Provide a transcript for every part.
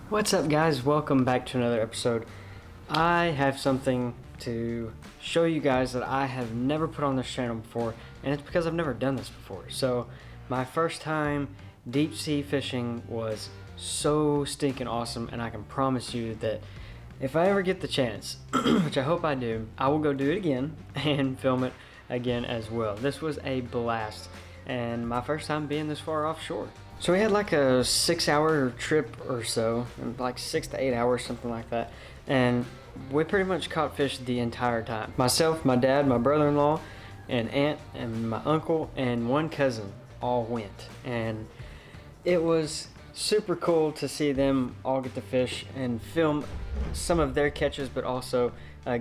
What's up, guys? Welcome back to another episode. I have something to show you guys that I have never put on this channel before, and it's because I've never done this before. So my first time deep sea fishing was so stinking awesome, and I can promise you that if I ever get the chance, which I hope I do, I will go do it again and film it again as well. This was a blast, and my first time being this far offshore. So we had like a 6-hour trip or so, like 6 to 8 hours, something like that. And we pretty much caught fish the entire time. Myself, my dad, my brother-in-law, an aunt, and my uncle, and one cousin all went. And it was super cool to see them all get to fish and film some of their catches, but also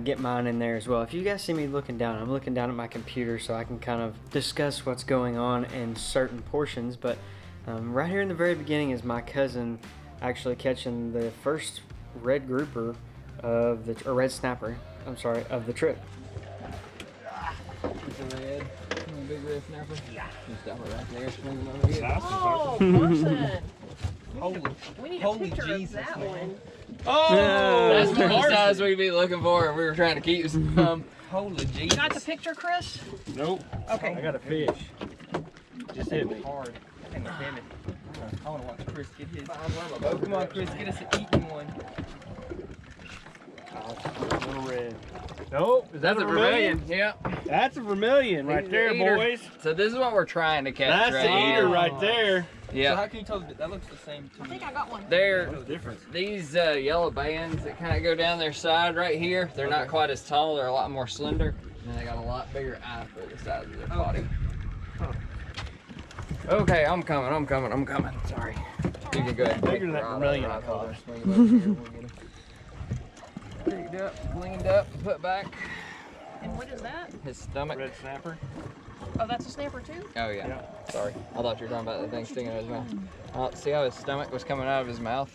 get mine in there as well. If you guys see me looking down, I'm looking down at my computer so I can kind of discuss what's going on in certain portions, but right here in the very beginning is my cousin actually catching the first red grouper of the, or red snapper, I'm sorry, of the trip. It's a red, a big red snapper. Yeah. You stop it right there, swing them over here. Oh, person. Holy, We need a picture of that one. Oh, that's the size we'd be looking for if we were trying to keep some. Holy Jesus. Got the picture, Chris? Nope. Okay. I got a fish. Just hit me. Hard. I want to watch Chris get his. Oh, come on, Chris, get us an eating one. Little red. Nope. Is that That's a vermilion. Yeah. That's a vermilion right there, boys. So this is what we're trying to catch. That's right the eater here. right there. Yeah. So how can you tell that looks the same to I me? think I got one. They're What's the difference? these yellow bands that kind of go down their side right here. They're not quite as tall. They're a lot more slender, and they got a lot bigger eye for the size of their body. Okay, I'm coming. Sorry. You can go ahead. Bigger than that vermilion I caught. Picked up, cleaned up, put back. And what is that? His stomach. Red snapper. Oh, that's a snapper too? Oh yeah. Sorry. I thought you were talking about the thing sticking out of his mouth. See how his stomach was coming out of his mouth?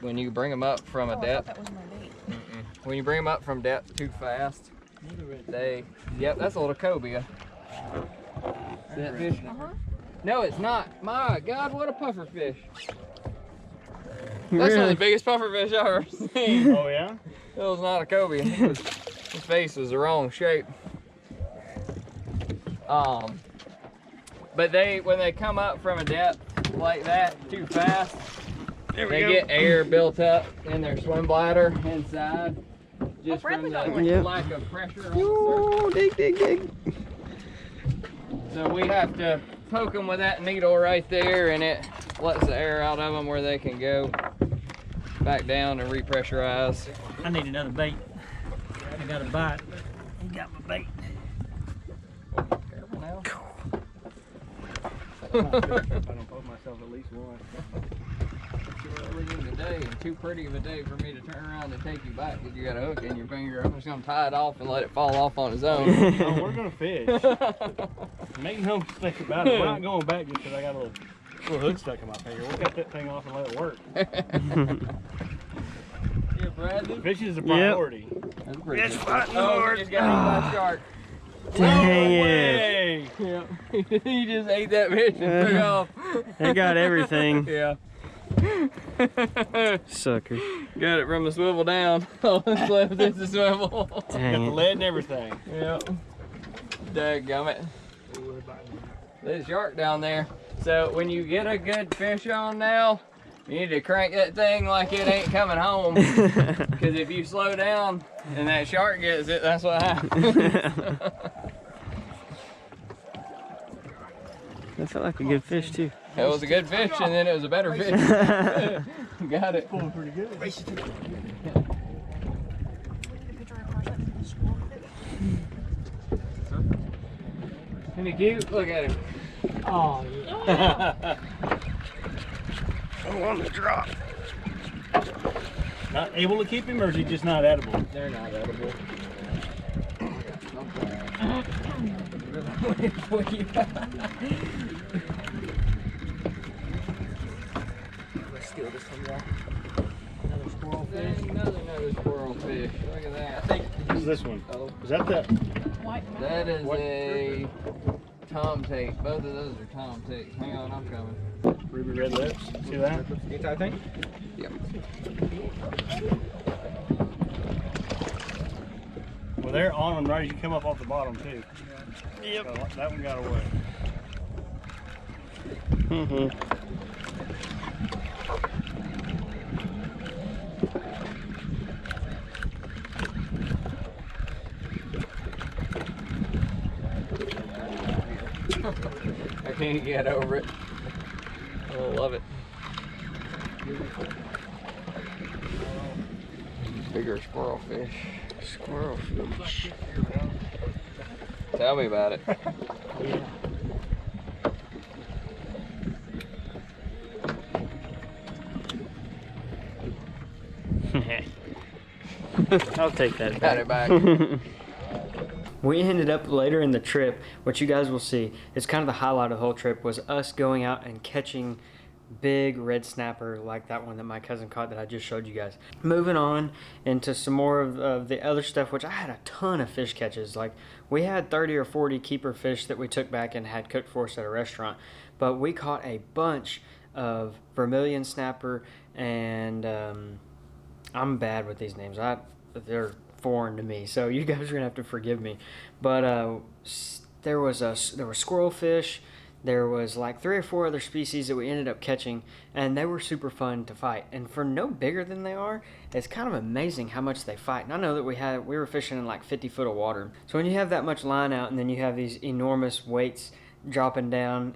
When you bring him up from a I depth. thought that was my bait. When you bring them up from depth too fast, yep, that's a little cobia. See that fish? Uh-huh. No, it's not. My God, what a puffer fish. That's one Really? of the biggest puffer fish I've ever seen. Oh yeah? It was not a cobia. His face was the wrong shape. But when they come up from a depth like that too fast, they get air built up in their swim bladder inside, just from Bradley got the one. Yep. lack of pressure on the Ooh, dig. surface. So we have to poke them with that needle right there, and it lets the air out of them where they can go back down and repressurize. I need another bait. I got a bite. You got my bait. Careful now. I don't poke myself at least once. Too early in the day and too pretty of a day for me to turn around and take you back because you got a hook in your finger. I'm just gonna tie it off and let it fall off on its own. Oh, we're gonna fish. Make no mistake about it. We're not going back just because I got a little hook stuck in my finger. We'll cut that thing off and let it work. Yeah, Bradley. Fishing is a priority. That's pretty It's good. fighting Oh, hard. he just got eaten by a shark. Dang No it. way. Yeah. He just ate that fish and took off. They got everything. Yeah. Sucker. Got it from the swivel down. All that's left is the swivel. Got Dang the it. lead and everything. Yeah. Dadgummit. There's a shark down there. So when you get a good fish on now, you need to crank that thing like it ain't coming home. Because if you slow down and that shark gets it, that's what happens. That felt like a good fish too. It was a good fish and then it was a better fish. Got it. Pulling pretty good. Isn't he cute? Look at him. Oh, yeah. I want to drop. Not able to keep him, or is he just not edible? They're not edible. Let's steal this from y'all. Another squirrel There's another squirrel fish. Look at that. What's this one? Oh, Is that the? White. that is What? a tom tape. Both of those are tom tapes. Hang on, I'm coming. Ruby red lips. See that? Ain't that thing? Yep. Well, they're on them right as you come up off the bottom too. Yep. So that one got away. I can't get over it. I love it. Bigger squirrel fish. Squirrel fish. Tell me about it. I'll take that. Got it back. We ended up later in the trip, what you guys will see, is kind of the highlight of the whole trip, was us going out and catching big red snapper like that one that my cousin caught that I just showed you guys. Moving on into some more of the other stuff, which I had a ton of fish catches. Like, we had 30 or 40 keeper fish that we took back and had cooked for us at a restaurant, but we caught a bunch of vermilion snapper, and I'm bad with these names. They're foreign to me, so you guys are gonna have to forgive me. But there were squirrel fish. There was like 3 or 4 other species that we ended up catching, and they were super fun to fight. And for no bigger than they are, it's kind of amazing how much they fight. And I know that we were fishing in like 50 foot of water. So when you have that much line out, and then you have these enormous weights dropping down,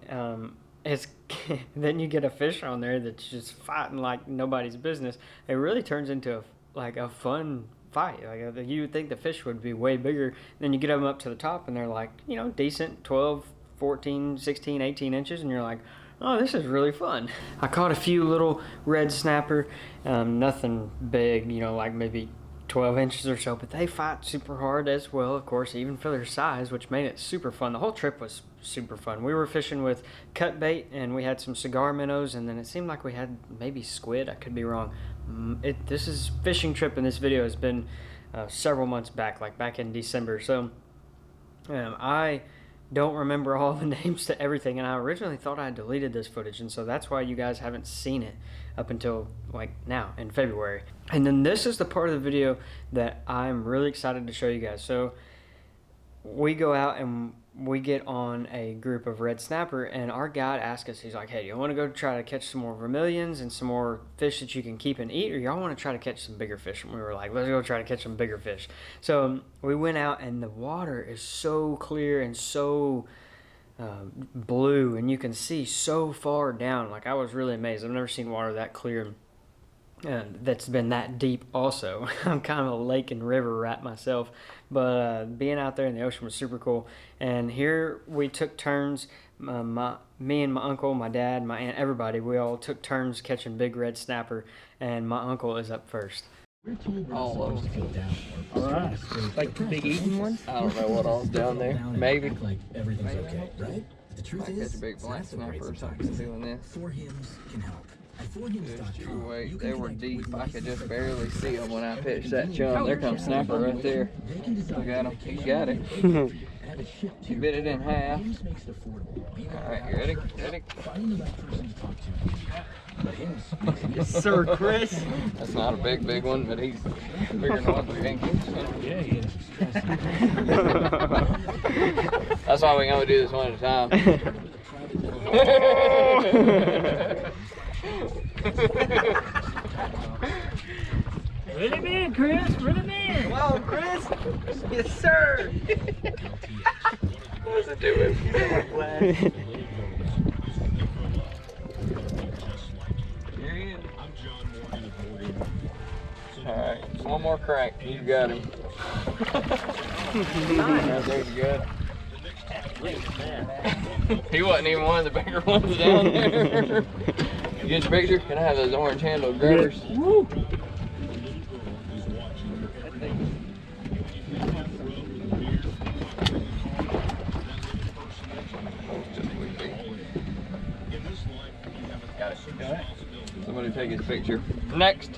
then you get a fish on there that's just fighting like nobody's business. It really turns into a fun fight. Like, you would think the fish would be way bigger. Then you get them up to the top, and they're like, decent 12, 14, 16, 18 inches, and you're like, oh, this is really fun. I caught a few little red snapper, nothing big, like maybe 12 inches or so, but they fight super hard as well, of course, even for their size, which made it super fun. The whole trip was super fun. We were fishing with cut bait, and we had some cigar minnows, and then it seemed like we had maybe squid. I could be wrong. This is fishing trip, and this video has been several months back, like back in December. So I don't remember all the names to everything, and I originally thought I had deleted this footage, and so that's why you guys haven't seen it up until like now in February. And then this is the part of the video that I'm really excited to show you guys. So we go out and we get on a group of red snapper, and our guide asked us, he's like, hey, do you want to go try to catch some more vermilions and some more fish that you can keep and eat, or y'all want to try to catch some bigger fish? And we were like, let's go try to catch some bigger fish. So we went out, and the water is so clear and so blue, and you can see so far down. Like, I was really amazed. I've never seen water that clear that's been that deep also. I'm kind of a lake and river rat myself, but being out there in the ocean was super cool. And here we took turns, me and my uncle, my dad, my aunt, everybody, we all took turns catching big red snapper, and my uncle is up first. All of them. Alright. Like the big eating one? I don't know what all's down there. Maybe. Like everything's okay, right? The truth Might is, catch a big black that's the great snapper or sometimes. something doing this. 4Hymns can help. At 4Hymns.com, Wait, you they can were connect deep. with I could just expert barely see them when I pitched that convenient chum. There comes snapper right there. They can design Look at him. He vacation got it. and have it shipped to He your bit it in door. half. Hymns makes it affordable. Be All right, you ready? Ready? Finding the right person to talk to. But Hymns makes it Yes, sir, Chris. That's not a big one, but he's bigger than what we think. Yeah, he is. That's why we can only do this one at a time. Reel him in, Chris. Reel him in. Come on, Chris. Yes, sir. What does it do? Here he is. Alright, one more crank. You got him. Nice. There's good. He wasn't even one of the bigger ones down there. You get your picture? Can I have those orange handled grubbers? Woo. Got it. Somebody take his picture. Next.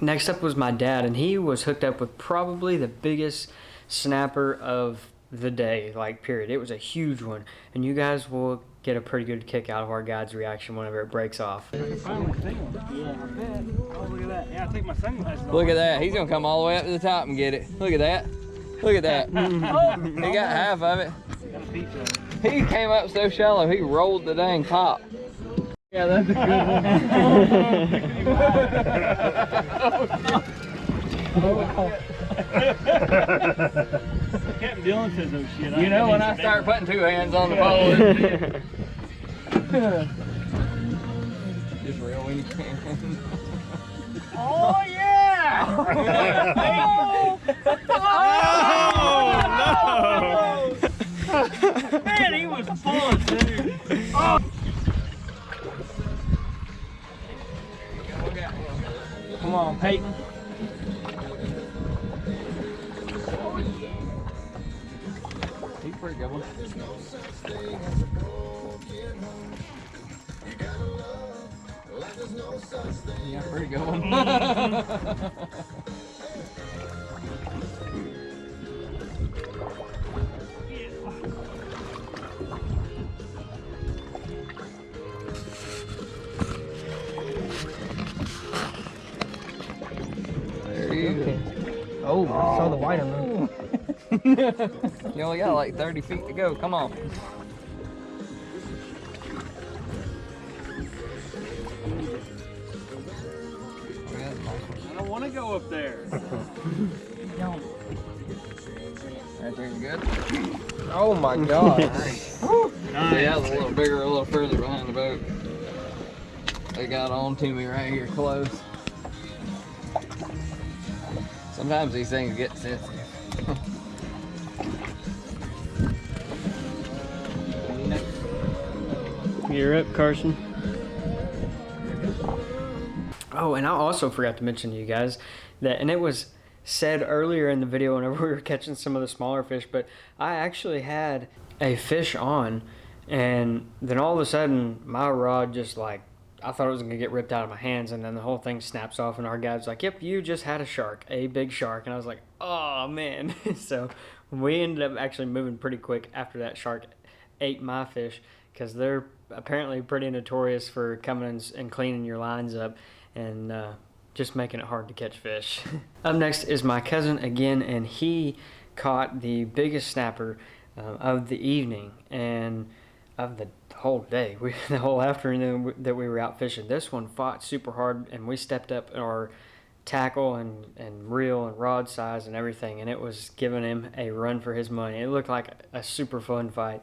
Next up was my dad, and he was hooked up with probably the biggest snapper of the day, like, period. It was a huge one, and you guys will get a pretty good kick out of our guide's reaction whenever it breaks off. Finally see one. Yeah, I bet. Oh, look at that. Yeah, I take my sunglasses off. Look at that. He's gonna come all the way up to the top and get it. Look at that. Look at that. Oh, he got half of it. Got a piece of it. He came up so shallow, he rolled the dang pop. Yeah, that's a good one. Captain Dylan says those shit. You know when I start putting 2 hands on the pole. Just reel when you can. Oh yeah! Oh no! Man, he was pulling, dude. Oh. Come on, Peyton. He's pretty good one. Yeah, pretty good one. There you go. Oh, I saw the white on You only got like 30 feet to go. Come on. I don't want to go up there. Right there, you good? Oh my god. Nice. Yeah, a little bigger, a little further behind the boat. They got on to me right here close. Sometimes these things get sensitive. You're up, Carson. Oh, and I also forgot to mention to you guys that, and it was said earlier in the video whenever we were catching some of the smaller fish, but I actually had a fish on, and then all of a sudden my rod just like, I thought it was gonna get ripped out of my hands, and then the whole thing snaps off, and our guide's like, yep, you just had a shark, a big shark. And I was like, oh man. So we ended up actually moving pretty quick after that shark ate my fish, because they're apparently pretty notorious for coming and cleaning your lines up and just making it hard to catch fish. Up next is my cousin again, and he caught the biggest snapper of the evening and of the whole day. The whole afternoon that we were out fishing. This one fought super hard, and we stepped up our tackle and reel and rod size and everything, and it was giving him a run for his money. It looked like a super fun fight.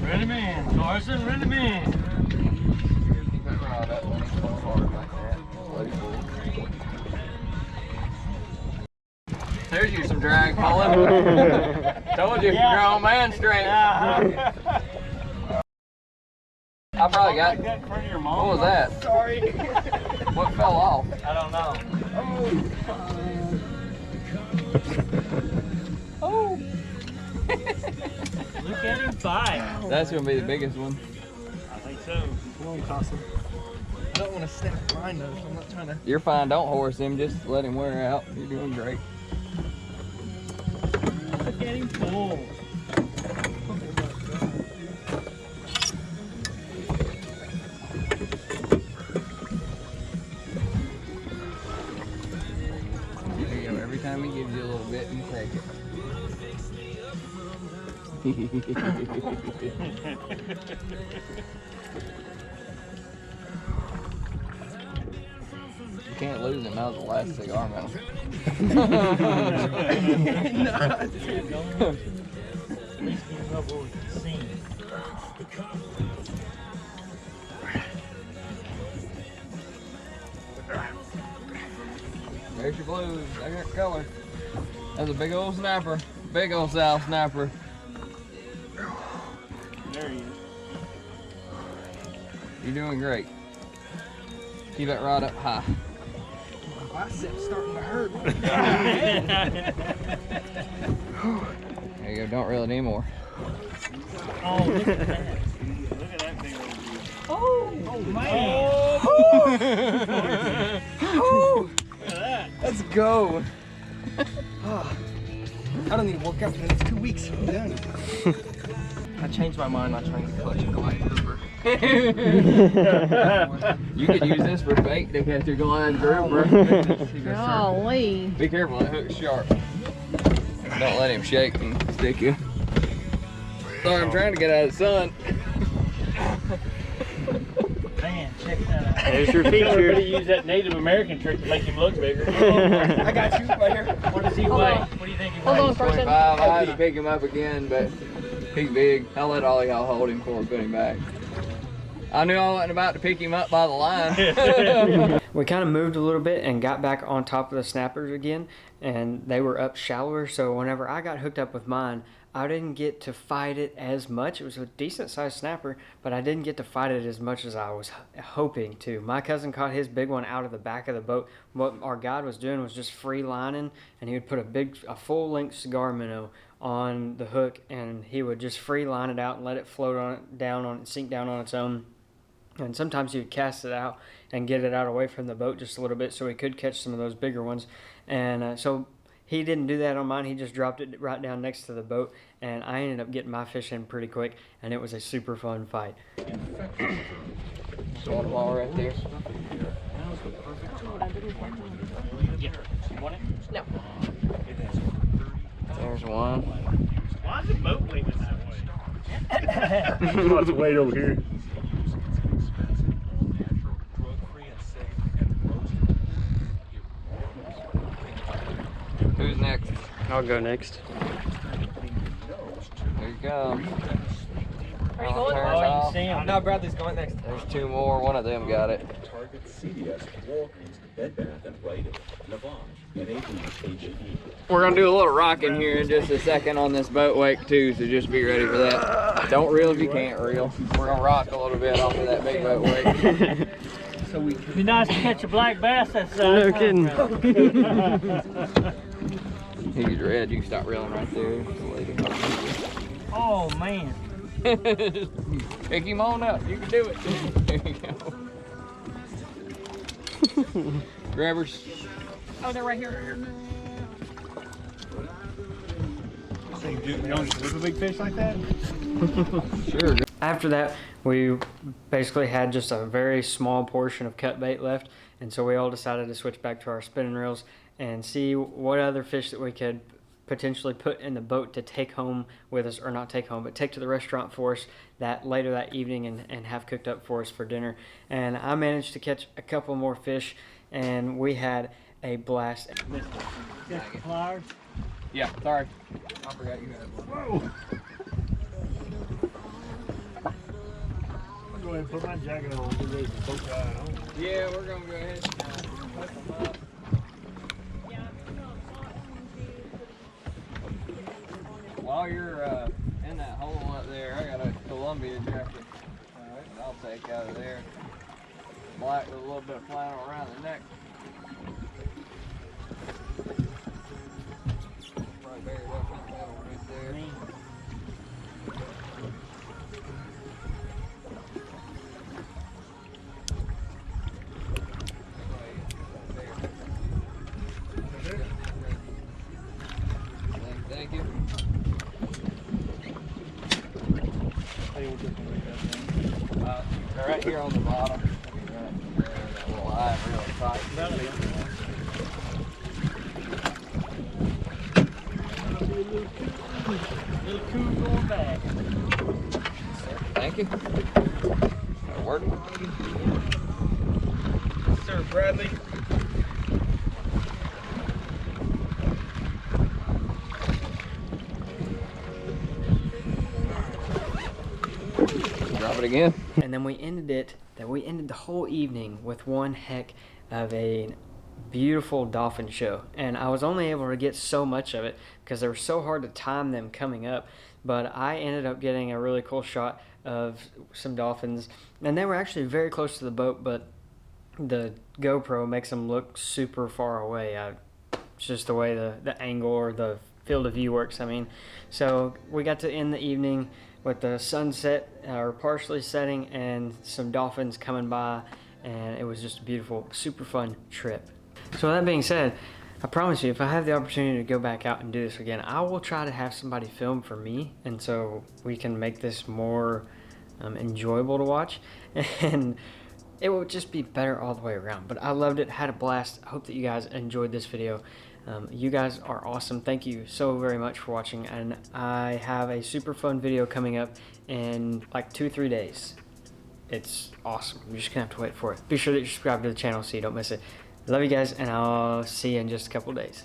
Ready man, Carson, ready man. There's you some drag pulling. Told you, grown man strength. I probably got. What was that? Sorry. What fell off? I don't know. Oh. Look at him fight. That's gonna be the biggest one. I think so. Come on, Carson. I don't want to snap mine though, so I'm not trying to. You're fine. Don't horse him. Just let him wear out. You're doing great. Look at him pull. There you go. Every time he gives you a little bit, you take it. You can't lose him. That was the last cigar metal. There's your blues. There's your color. That's a big old snapper. Big old south snapper. There he is. You're doing great. Keep that rod up high. My biceps starting to hurt. There you go. Don't reel it anymore. Oh, look at that. Look at that big old dude. Oh man. Oh, Look at that. let's go. I don't need to work out for the next 2 weeks. I'm done. I changed my mind not trying to clutch a glide grouper. You could use this for bait to catch a glide grouper. Golly. Be careful, that hook's sharp. Don't let him shake and stick you. Sorry, I'm trying to get out of the sun. Man, check that out. There's your feature. Everybody use that Native American trick to make him look bigger. I got you right here. What does he Hold weigh? on. What do you think he Hold weighs? on, Carson. 25, I had to pick him up again, but he's big. I'll let all y'all hold him before we put him back. I knew I wasn't about to pick him up by the line. We kind of moved a little bit and got back on top of the snappers again, and they were up shallower, so whenever I got hooked up with mine, I didn't get to fight it as much. It was a decent sized snapper, but I didn't get to fight it as much as I was hoping to. My cousin caught his big one out of the back of the boat. What our guide was doing was just free lining, and he would put a full length cigar minnow on the hook, and he would just free line it out and let it float sink down on its own. And sometimes he would cast it out and get it out away from the boat just a little bit so he could catch some of those bigger ones. And so he didn't do that on mine. He just dropped it right down next to the boat, and I ended up getting my fish in pretty quick, and it was a super fun fight. Got them all right there. You want it? No. There's one. Why is the boat leaving that way? Lots of weight over here. Who's next? I'll go next. There you go. Are you going? Turn it Oh, you off. can see him. No, Bradley's going next. There's two more. One of them got it. Target CVS, Walgreens, Bed Bath and Rite Aid, Lavage, and HEB. We're gonna do a little rocking here in just a second on this boat wake too, so just be ready for that. Don't reel if you can't reel. We're gonna rock a little bit off of that big boat wake. It'd be nice to catch a black bass that size. No kidding. He's red. You can stop reeling right there. Oh man. Pick him on up. You can do it. There you go. Grabbers. Oh, they're right here. You don't slip a big fish like that? Sure. After that, we basically had just a very small portion of cut bait left, and so we all decided to switch back to our spinning reels and see what other fish that we could potentially put in the boat to take home with us, or not take home, but take to the restaurant for us later that evening and have cooked up for us for dinner. And I managed to catch a couple more fish, and we had a blast. Got the pliers. Yeah. Sorry. I forgot you had one. Whoa. I'm going to go ahead and put my jacket on. Get ready for boat ride home. Yeah, we're gonna go ahead and hook them up. While you're in that hole up there, I got a Columbia jacket. I'll take out of there. Black with a little bit of flannel around the neck. Probably buried up in the middle right there. Thank you. They're right here on the bottom. That little eye really tight. Little coon going back. Thank you. That'll work. Sir Bradley. Drop it again. And then we ended the whole evening with one heck of a beautiful dolphin show. And I was only able to get so much of it because they were so hard to time them coming up. But I ended up getting a really cool shot of some dolphins. And they were actually very close to the boat, but the GoPro makes them look super far away. It's just the way the angle or the field of view works, I mean. So we got to end the evening with the sunset or partially setting and some dolphins coming by, and it was just a beautiful, super fun trip. So with that being said, I promise you, if I have the opportunity to go back out and do this again, I will try to have somebody film for me, and so we can make this more enjoyable to watch, and it will just be better all the way around. But I loved it, had a blast. I hope that you guys enjoyed this video. You guys are awesome. Thank you so very much for watching, and I have a super fun video coming up in like 2-3 days. It's awesome. You're just gonna have to wait for it. Be sure that you subscribe to the channel so you don't miss it. Love you guys, and I'll see you in just a couple days.